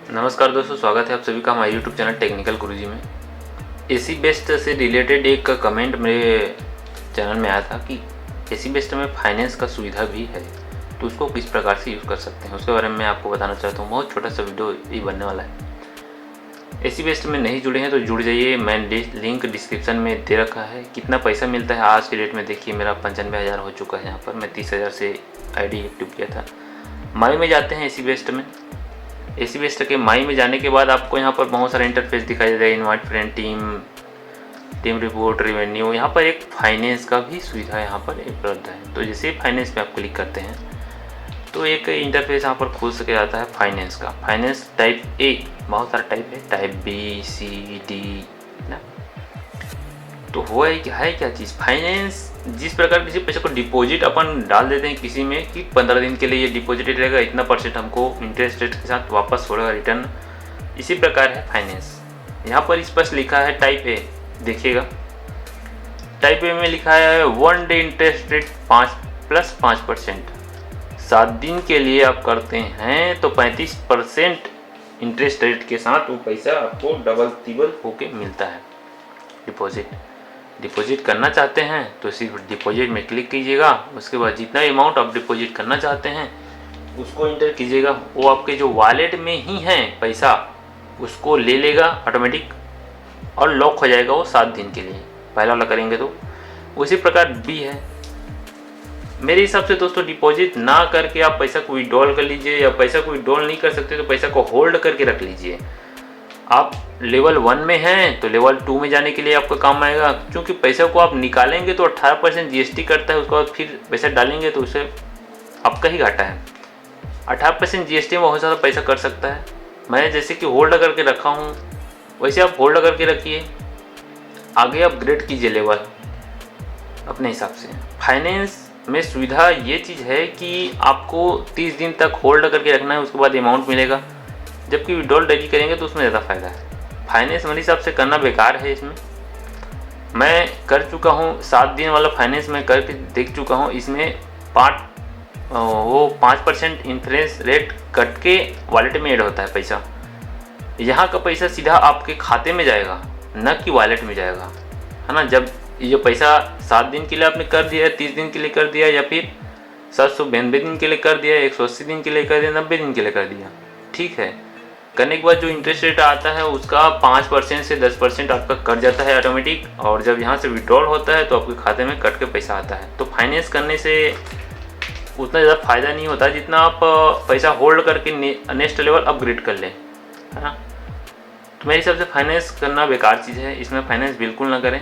नमस्कार दोस्तों, स्वागत है आप सभी का हमारे यूट्यूब चैनल टेक्निकल गुरुजी में। एसी बेस्ट से रिलेटेड एक कमेंट मेरे चैनल में आया था कि एसी बेस्ट में फाइनेंस का सुविधा भी है, तो उसको किस प्रकार से यूज़ कर सकते हैं उसके बारे में मैं आपको बताना चाहता हूँ। बहुत छोटा सा वीडियो ही बनने वाला है। एसी बेस्ट में नहीं जुड़े हैं तो जुड़ जाइए, मैंने लिंक डिस्क्रिप्शन में दे रखा है। कितना पैसा मिलता है आज के डेट में देखिए, मेरा 95,000 हो चुका है। यहाँ पर मैं 30,000 से आईडी एक्टिव किया था। माई में जाते हैं एसी बेस्ट में। एसी बेस्ट के माई में जाने के बाद आपको यहाँ पर बहुत सारा इंटरफेस दिखाई देगा। Invite friend, team report, revenue. यहाँ पर एक फाइनेंस का भी सुविधा यहाँ पर उपलब्ध है। तो जैसे फाइनेंस पे आप क्लिक करते हैं तो एक इंटरफेस यहाँ पर खुल सके जाता है फाइनेंस का। फाइनेंस टाइप ए, बहुत सारा टाइप है, टाइप बी, सी, डी ना। तो वो है क्या चीज़ फाइनेंस। जिस प्रकार किसी पैसे को डिपॉजिट अपन डाल देते हैं किसी में कि 15 दिन के लिए ये डिपॉजिट रहेगा, इतना % हमको इंटरेस्ट रेट के साथ वापस होगा रिटर्न, इसी प्रकार है फाइनेंस। यहाँ पर स्पष्ट लिखा है टाइप ए, देखिएगा टाइप ए में लिखा है 1 डे इंटरेस्ट रेट 5 + 5%। 7 दिन के लिए आप करते हैं तो 35% इंटरेस्ट रेट के साथ वो पैसा आपको डबल तिबल होके मिलता है। डिपॉजिट करना चाहते हैं तो सिर्फ डिपॉजिट में क्लिक कीजिएगा। उसके बाद जितना अमाउंट आप डिपॉजिट करना चाहते हैं उसको इंटर कीजिएगा। वो आपके जो वॉलेट में ही है पैसा उसको ले लेगा ऑटोमेटिक और लॉक हो जाएगा वो 7 दिन के लिए। पहला वाला करेंगे तो उसी प्रकार बी है। मेरे हिसाब से दोस्तों, डिपॉजिट ना करके आप पैसा को विड्रॉल कर लीजिए, या पैसा को विड्रॉल नहीं कर सकते तो पैसा को होल्ड करके रख लीजिए। आप लेवल 1 में हैं तो लेवल 2 में जाने के लिए आपका काम आएगा। क्योंकि पैसे को आप निकालेंगे तो 18% जीएसटी करता है, उसके बाद फिर पैसा डालेंगे तो उससे आपका ही घाटा है। 18% जीएसटी में बहुत ज़्यादा पैसा कर सकता है। मैं जैसे कि होल्ड करके रखा हूँ वैसे आप होल्ड करके रखिए, आगे अपग्रेड कीजिए लेवल अपने हिसाब से। फाइनेंस में सुविधा ये चीज़ है कि आपको 30 दिन तक होल्ड करके रखना है, उसके बाद अमाउंट मिलेगा। जबकि विड्रॉल डेली करेंगे तो उसमें ज़्यादा फायदा है। फाइनेंस मेरे हिसाब से करना बेकार है। इसमें मैं कर चुका हूँ 7 दिन वाला फाइनेंस में करके देख चुका हूँ। इसमें 5% इंटरेस्ट रेट कट के वॉलेट में ऐड होता है पैसा। यहाँ का पैसा सीधा आपके खाते में जाएगा, न कि वॉलेट में जाएगा, है ना। जब ये जो पैसा 7 दिन के लिए आपने कर दिया, 30 दिन के लिए कर दिया, या फिर 792 दिन के लिए कर दिया, 180 दिन के लिए कर दिया, 90 दिन के लिए कर दिया, ठीक है। करने के बाद जो इंटरेस्ट रेट आता है उसका 5% से 10% आपका कट जाता है ऑटोमेटिक। और जब यहाँ से विड्रॉल होता है तो आपके खाते में कट के पैसा आता है। तो फाइनेंस करने से उतना ज़्यादा फायदा नहीं होता जितना आप पैसा होल्ड करके नेक्स्ट लेवल अपग्रेड कर लें, है ना। तो मेरे हिसाब से फाइनेंस करना बेकार चीज़ है। इसमें फाइनेंस बिल्कुल ना करें।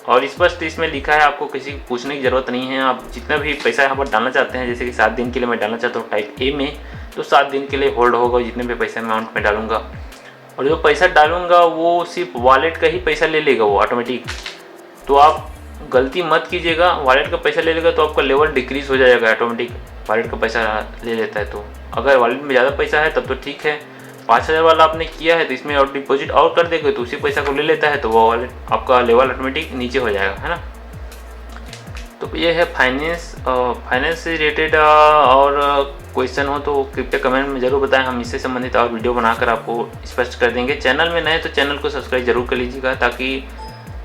और स्पष्ट इसमें लिखा है, आपको किसी को पूछने की ज़रूरत नहीं है। आप जितना भी पैसा यहाँ पर डालना चाहते हैं, जैसे कि 7 दिन के लिए मैं डालना चाहता हूँ टाइप ए में, तो 7 दिन के लिए होल्ड होगा जितने भी पैसा अमाउंट में डालूंगा। और जो पैसा डालूंगा वो सिर्फ वॉलेट का ही पैसा ले लेगा वो ऑटोमेटिक। तो आप गलती मत कीजिएगा, वॉलेट का पैसा ले लेगा तो आपका लेवल डिक्रीज़ हो जाएगा ऑटोमेटिक। वॉलेट का पैसा ले लेता है तो अगर वॉलेट में ज़्यादा पैसा है तब तो ठीक है। 5,000 वाला आपने किया है तो इसमें और डिपॉजिट और कर देंगे तो उसी पैसा को ले लेता है तो वो वॉलेट आपका लेवल ऑटोमेटिक नीचे हो जाएगा, है ना। तो ये है फाइनेंस से रिलेटेड। और क्वेश्चन हो तो कृपया कमेंट में ज़रूर बताएं, हम इससे संबंधित और वीडियो बनाकर आपको स्पष्ट कर देंगे। चैनल में नए तो चैनल को सब्सक्राइब जरूर कर लीजिएगा, ताकि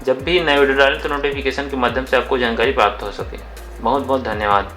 जब भी नए वीडियो डालें तो नोटिफिकेशन के माध्यम से आपको जानकारी प्राप्त हो सके। बहुत बहुत धन्यवाद।